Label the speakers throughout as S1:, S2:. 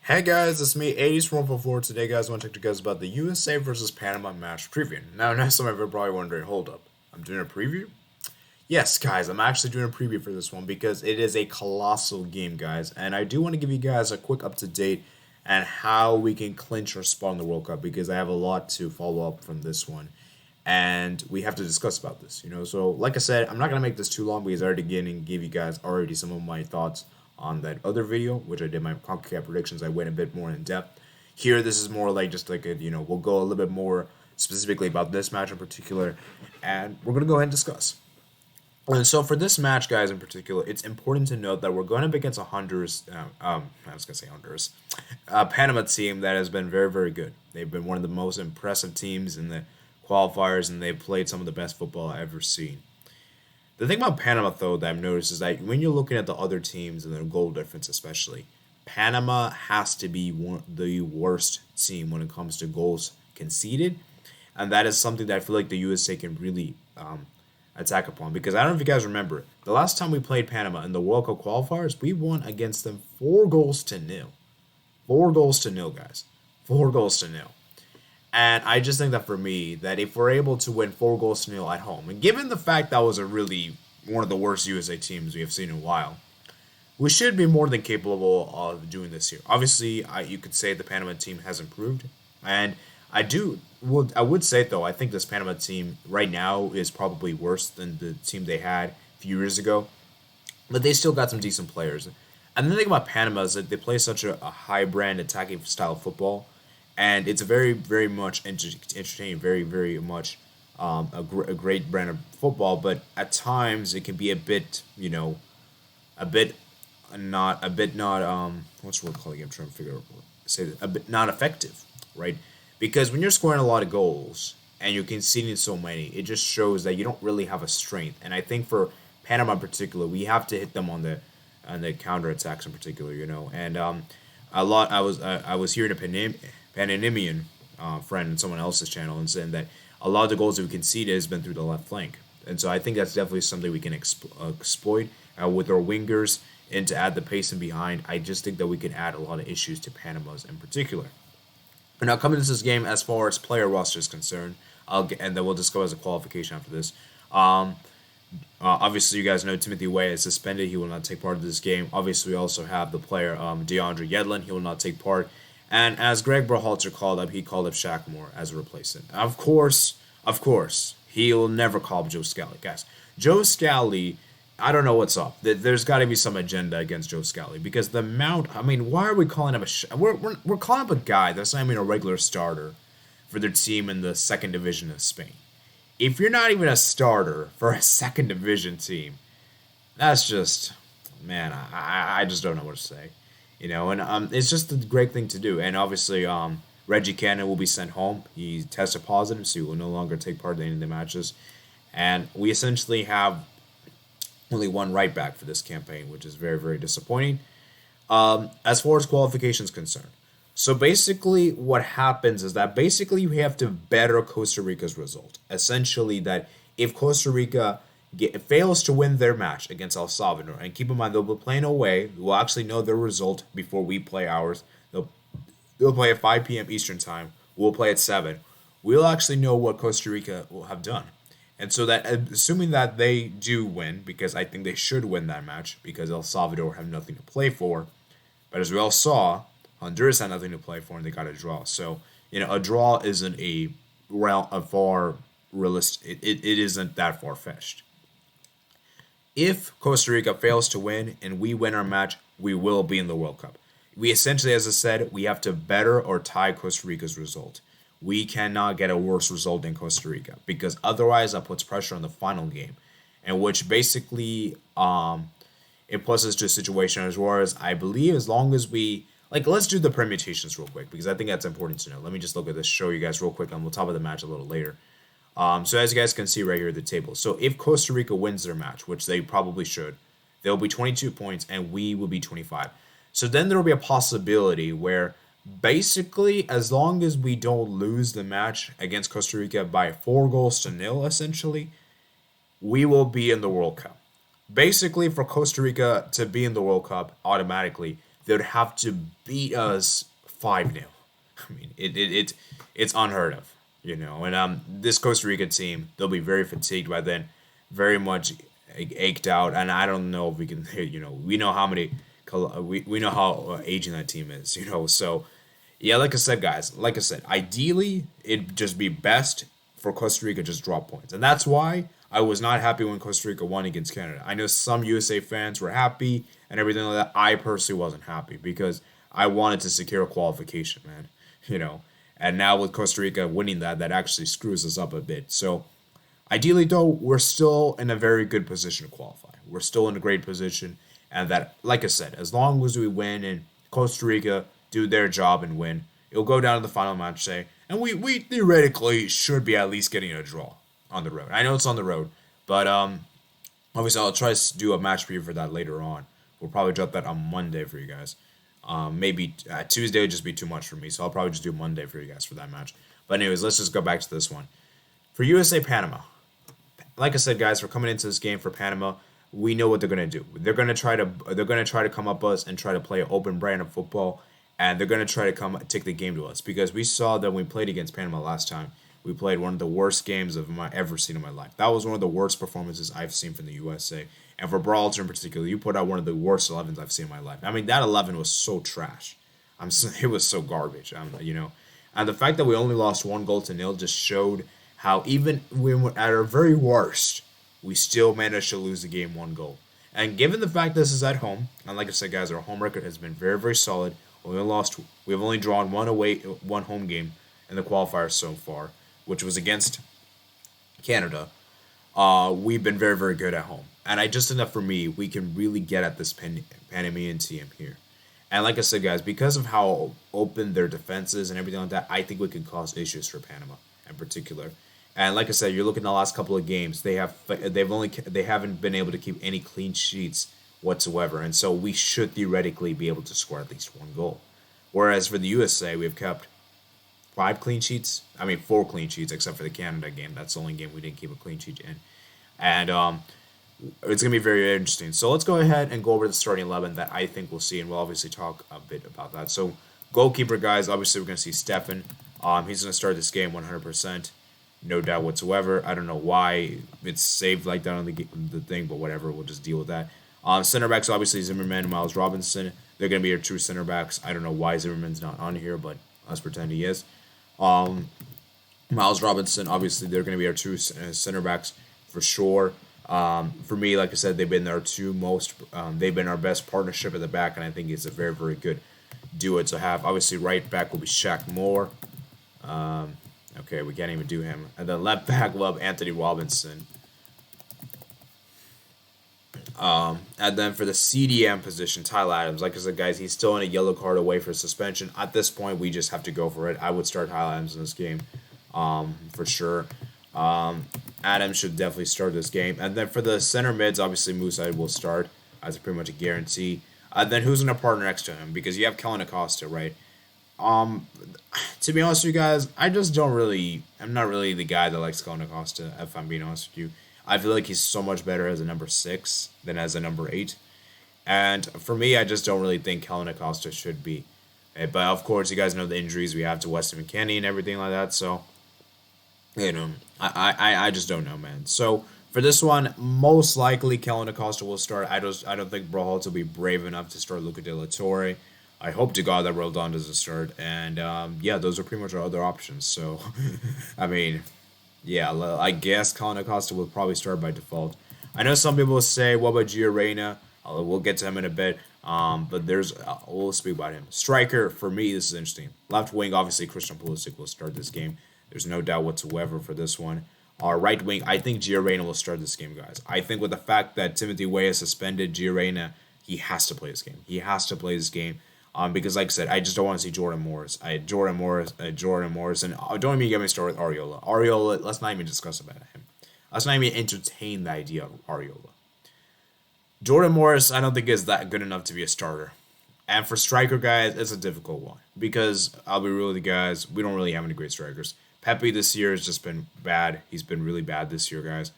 S1: Hey guys, it's me, 80s from 144. Today, guys, I want to talk to you guys about the USA versus Panama match preview. Now, next time you're probably wondering, hold up, I'm doing a preview? Yes, guys, I'm actually doing a preview for this one because it is a colossal game, guys, and I do want to give you guys a quick up to date and how we can clinch our spot in the World Cup because I have a lot to follow up from this one, and we have to discuss about this. So, like I said, I'm not gonna make this too long because I already gave you guys already some of my thoughts on that other video, which I did my CONCACAF predictions. I went a bit more in depth. Here, this is more like just like we'll go a little bit more specifically about this match in particular, and we're gonna go ahead and discuss. And so for this match, guys, in particular, it's important to note that we're going up against a Honduras. I was gonna say Honduras, Panama team that has been very, very good. They've been one of the most impressive teams in the qualifiers, and they've played some of the best football I've ever seen. The thing about Panama, though, that I've noticed is that when you're looking at the other teams and their goal difference, especially, Panama has to be the worst team when it comes to goals conceded, and that is something that I feel like the USA can really attack upon. Because I don't know if you guys remember, the last time we played Panama in the World Cup qualifiers, we won against them 4 goals to nil. 4 goals to nil, guys. 4 goals to nil. And I just think that for me, that if we're able to win 4 goals to nil at home, and given the fact that was a really one of the worst USA teams we have seen in a while, we should be more than capable of doing this here. Obviously, you could say the Panama team has improved, and I would say though I think this Panama team right now is probably worse than the team they had a few years ago, but they still got some decent players. And the thing about Panama is that they play such a high brand attacking style of football, and it's very very much entertaining, very very much a great brand of football. But at times it can be a bit a bit not what's the word calling it? I'm trying to figure out say that, a bit not effective, right? Because when you're scoring a lot of goals and you're conceding so many, it just shows that you don't really have a strength. And I think for Panama in particular, we have to hit them on the counter attacks in particular. And a lot I was hearing a Panamanian friend on someone else's channel and saying that a lot of the goals that we conceded has been through the left flank, and so I think that's definitely something we can exploit with our wingers and to add the pace in behind. I just think that we can add a lot of issues to Panama's in particular. And now coming into this game, as far as player roster is concerned, and then we'll discuss the qualification after this. Um, obviously, you guys know Timothy Way is suspended. He will not take part of this game. Obviously, we also have the player DeAndre Yedlin. He will not take part. And as Greg Berhalter called up, he called up Shaq Moore as a replacement. Of course, he will never call up Joe Scally. Guys, Joe Scally, I don't know what's up. There's got to be some agenda against Joe Scally because the amount. I mean, why are we calling up we're calling up a guy that's not even a regular starter for their team in the second division of Spain. If you're not even a starter for a second division team, that's just, man, I just don't know what to say. And it's just a great thing to do. And obviously, Reggie Cannon will be sent home. He tested positive, so he will no longer take part in any of the matches. And we essentially have only one right back for this campaign, which is very, very disappointing. As far as qualifications concerned, so basically, what happens is that basically you have to better Costa Rica's result. Essentially, that if Costa Rica fails to win their match against El Salvador, and keep in mind they'll be playing away, we'll actually know their result before we play ours. They'll play at 5 p.m. Eastern time. We'll play at 7. We'll actually know what Costa Rica will have done. And so that, assuming that they do win, because I think they should win that match, because El Salvador have nothing to play for. But as we all saw, Honduras had nothing to play for, and they got a draw. So a draw isn't a far realistic. It isn't that far fetched. If Costa Rica fails to win and we win our match, we will be in the World Cup. We essentially, as I said, we have to better or tie Costa Rica's result. We cannot get a worse result than Costa Rica because otherwise that puts pressure on the final game, and which basically it puts us to a situation as far as I believe as long as we let's do the permutations real quick because I think that's important to know. Let me just look at this, show you guys real quick, and we'll talk about the match a little later. So as you guys can see right here at the table, so if Costa Rica wins their match, which they probably should, they'll be 22 points and we will be 25. So then there will be a possibility where basically as long as we don't lose the match against Costa Rica by 4 goals to nil, essentially, we will be in the World Cup. Basically, for Costa Rica to be in the World Cup automatically, they'd have to beat us 5-0. I mean, it's unheard of, And this Costa Rica team, they'll be very fatigued by then, very much ached out, and I don't know if we can. We know how many, we know how aging that team is, So, yeah, like I said, guys, ideally it'd just be best for Costa Rica just drop points, and that's why I was not happy when Costa Rica won against Canada. I know some USA fans were happy and everything like that. I personally wasn't happy because I wanted to secure qualification, man. You know, and now with Costa Rica winning that actually screws us up a bit. So ideally, though, we're still in a very good position to qualify. We're still in a great position, and that, like I said, as long as we win and Costa Rica do their job and win, it'll go down to the final match, say, and we theoretically should be at least getting a draw on the road. I know it's on the road, but obviously I'll try to do a match preview for that later on. We'll probably drop that on Monday for you guys. Maybe Tuesday would just be too much for me, so I'll probably just do Monday for you guys for that match. But anyways, let's just go back to this one. For USA Panama, like I said, guys, we're coming into this game for Panama. We know what they're gonna do. They're gonna try to come up us and try to play an open brand of football, and they're gonna try to come take the game to us because we saw that when we played against Panama last time. We played one of the worst games of my ever seen in my life. That was one of the worst performances I've seen from the USA. And for Brawlter in particular, you put out one of the worst 11s I've seen in my life. I mean, that 11 was so trash. It was so garbage. And the fact that we only lost 1-0 just showed how even when we're at our very worst, we still managed to lose the game 1 goal. And given the fact this is at home, and like I said, guys, our home record has been very, very solid. We've only drawn one home game in the qualifiers so far, which was against Canada. We've been very, very good at home. And I just enough for me, we can really get at this Panamanian team here. And like I said, guys, because of how open their defense is and everything like that, I think we can cause issues for Panama in particular. And like I said, you're looking at the last couple of games, they haven't been able to keep any clean sheets whatsoever. And so we should theoretically be able to score at least 1 goal. Whereas for the USA, we've kept 4 clean sheets, except for the Canada game. That's the only game we didn't keep a clean sheet in. And it's going to be very interesting. So let's go ahead and go over the starting 11 that I think we'll see, and we'll obviously talk a bit about that. So goalkeeper, guys, obviously we're going to see Stefan. He's going to start this game 100%, no doubt whatsoever. I don't know why it's saved like that on the thing, but whatever, we'll just deal with that. Center backs, obviously Zimmerman and Miles Robinson. They're going to be your true center backs. I don't know why Zimmerman's not on here, but let's pretend he is. Miles Robinson, obviously, they're going to be our two center backs for sure. For me, like I said, they've been they've been our best partnership at the back, and I think it's a very, very good duo to have. Obviously, right back will be Shaq Moore. Okay, we can't even do him. And then left back, love Anthony Robinson. And then for the CDM position, Tyler Adams. Like I said, guys, he's still in a yellow card away for suspension. At this point, we just have to go for it. I would start Tyler Adams in this game, for sure. Adams should definitely start this game. And then for the center mids, obviously Musa will start as pretty much a guarantee. Then who's going to partner next to him? Because you have Kellen Acosta, right? To be honest with you guys, I'm not really the guy that likes Kellen Acosta, if I'm being honest with you. I feel like he's so much better as a number 6 than as a number 8. And for me, I just don't really think Kellen Acosta should be. But of course, you guys know the injuries we have to Weston McKennie and everything like that. So, I just don't know, man. So for this one, most likely Kellen Acosta will start. I don't think Berhalter will be brave enough to start Luca De La Torre. I hope to God that Roldan doesn't start. And yeah, those are pretty much our other options. So, I mean, yeah, I guess Kellen Acosta will probably start by default. I know some people will say, what about Gio Reyna? We'll get to him in a bit. But we'll speak about him. Striker, for me, this is interesting. Left wing, obviously, Christian Pulisic will start this game. There's no doubt whatsoever for this one. Our right wing, I think Gio Reyna will start this game, guys. I think with the fact that Timothy Weah is suspended, Gio Reyna, he has to play this game. He has to play this game. Because like I said, I just don't want to see Jordan Morris. And don't even get me started with Areola, let's not even discuss about him. Let's not even entertain the idea of Areola. Jordan Morris, I don't think is that good enough to be a starter. And for striker, guys, it's a difficult one. Because, I'll be real with you guys, we don't really have any great strikers. Pepe this year has just been bad. He's been really bad this year, guys.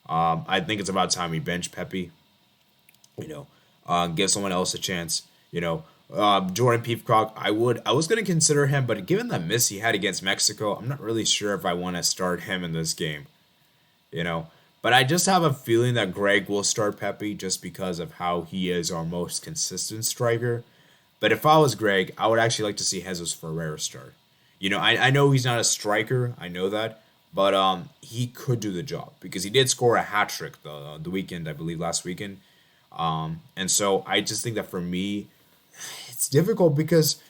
S1: I think it's about time we bench Pepe. Give someone else a chance. Jordan Peacock, I was gonna consider him, but given that miss he had against Mexico, I'm not really sure if I want to start him in this game. You know, but I just have a feeling that Greg will start Pepe just because of how he is our most consistent striker. But if I was Greg, I would actually like to see Jesus Ferreira start. I know he's not a striker, I know that, but he could do the job because he did score a hat trick the weekend, I believe last weekend. And so I just think that for me, it's difficult because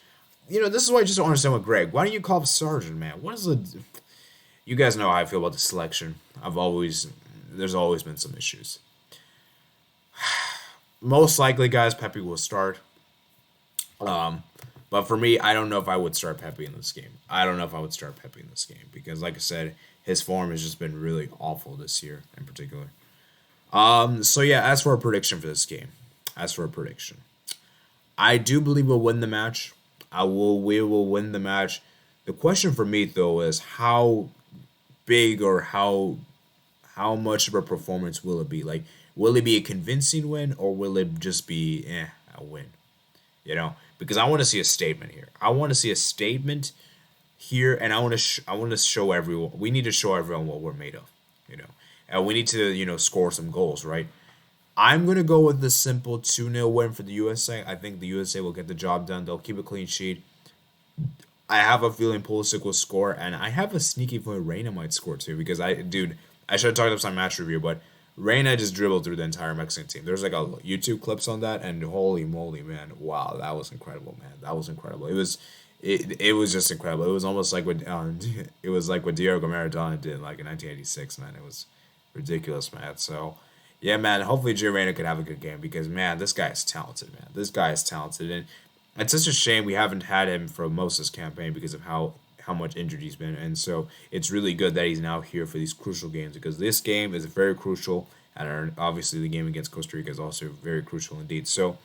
S1: this is why I just don't understand with Greg. Why don't you call up Sargent, man? What is the? You guys know how I feel about the selection. There's always been some issues. Most likely, guys, Pepe will start. But for me, I don't know if I would start Pepe in this game. I don't know if I would start Pepe in this game because, like I said, his form has just been really awful this year in particular. So yeah, as for a prediction for this game, I do believe we'll win the match. We will win the match. The question for me though is how big or how much of a performance will it be? Like, will it be a convincing win or will it just be a win? Because I want to see a statement here. I want to see a statement here, and I want to show everyone. We need to show everyone what we're made of. And we need to score some goals, right? I'm gonna go with the simple 2-0 win for the USA. I think the USA will get the job done. They'll keep a clean sheet. I have a feeling Pulisic will score, and I have a sneaky feeling Reina might score too. Because I should have talked about some match review, but Reina just dribbled through the entire Mexican team. There's like a YouTube clips on that, and holy moly, man! Wow, that was incredible, man. That was incredible. It was just incredible. It was almost like what it was like what Diego Maradona did like in 1986, man. It was ridiculous, man. So yeah, man. Hopefully, Gio Reyna could have a good game because man, this guy is talented, man. This guy is talented, and it's such a shame we haven't had him for most of this campaign because of how much injured he's been. And so it's really good that he's now here for these crucial games because this game is very crucial. And obviously, the game against Costa Rica is also very crucial indeed. So,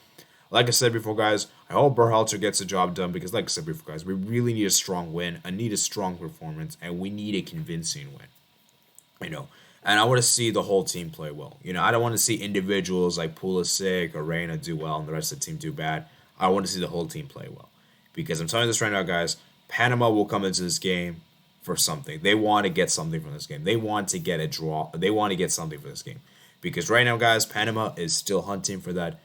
S1: like I said before, guys, I hope Berhalter gets the job done because, like I said before, guys, we really need a strong win. I need a strong performance, and we need a convincing win. And I want to see the whole team play well. I don't want to see individuals like Pulisic or Reina do well and the rest of the team do bad. I want to see the whole team play well. Because I'm telling you this right now, guys, Panama will come into this game for something. They want to get something from this game. They want to get a draw. They want to get something for this game. Because right now, guys, Panama is still hunting for that.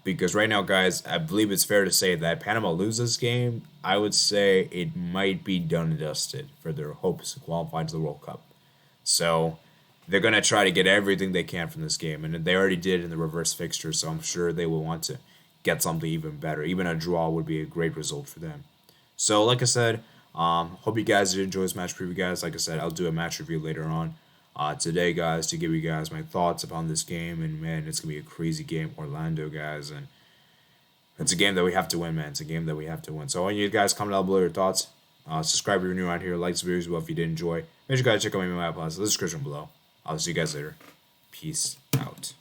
S1: Because right now, guys, I believe it's fair to say that Panama loses this game. I would say it might be done and dusted for their hopes to qualify to the World Cup. So they're going to try to get everything they can from this game. And they already did in the reverse fixture, so I'm sure they will want to get something even better. Even a draw would be a great result for them. So, like I said, hope you guys did enjoy this match preview, guys. Like I said, I'll do a match review later on today, guys, to give you guys my thoughts upon this game. And, man, it's going to be a crazy game, Orlando, guys. And it's a game that we have to win, man. It's a game that we have to win. So, I want you guys comment down below your thoughts. Subscribe if you're new around here. Like this video as well if you did enjoy. Make sure you guys check out my email in the description below. I'll see you guys later. Peace out.